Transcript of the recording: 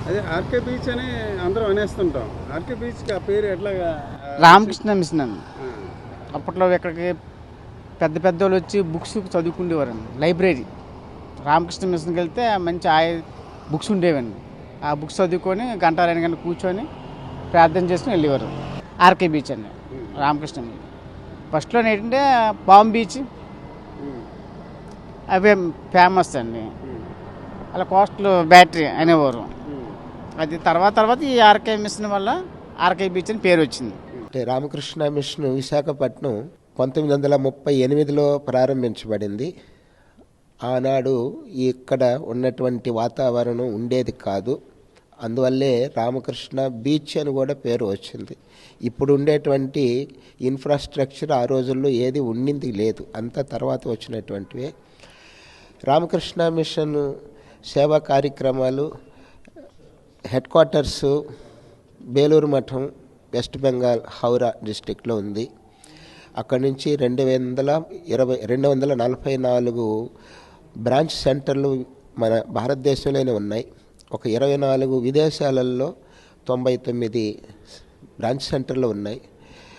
అదే RK beach అని అందరం అనేస్తుంటాం. ఆర్కే బీచ్కి ఆ పేరు ఎట్లాగా? రామకృష్ణ మిషన్ అండి. ఆ, అప్పట్లో ఇక్కడికి పెద్ద పెద్ద వాళ్ళు వచ్చి బుక్స్ చదువుకుండేవారండి. లైబ్రరీ రామకృష్ణ మిషన్కి వెళ్తే మంచి బుక్స్ ఉండేవండి. ఆ బుక్స్ చదువుకొని గంట 2 గంటలు కూర్చొని ప్రార్థన చేసుకుని వెళ్ళేవారు. ఆర్కే బీచ్ అండి, రామకృష్ణ బీచ్. ఫస్ట్లో ఏంటంటే పామ్ బీచ్ ఉమ్, అవే ఫేమస్ అండి. ఉమ్, అలా కోస్టల్ బ్యాటరీ అనేవారు. ఉమ్, అది తర్వాత ఈ ఆర్కే మిషన్ వల్ల ఆర్కే బీచ్ అని పేరు వచ్చింది. అంటే రామకృష్ణ మిషన్ విశాఖపట్నం 1938లో ప్రారంభించబడింది. ఆనాడు ఇక్కడ ఉన్నటువంటి వాతావరణం ఉండేది కాదు. అందువల్లే రామకృష్ణ బీచ్ అని కూడా పేరు వచ్చింది. ఇప్పుడు ఉండేటువంటి ఇన్ఫ్రాస్ట్రక్చర్ ఆ రోజుల్లో ఏది ఉండింది లేదు, అంతా తర్వాత వచ్చినటువంటివే. రామకృష్ణ మిషన్ సేవా కార్యక్రమాలు హెడ్ క్వార్టర్సు బేలూరు మఠం, వెస్ట్ బెంగాల్ హౌరా డిస్టిక్లో ఉంది. అక్కడి నుంచి 244 బ్రాంచ్ సెంటర్లు మన భారతదేశంలోనే ఉన్నాయి. ఒక 24 విదేశాలలో 99 బ్రాంచ్ సెంటర్లు ఉన్నాయి.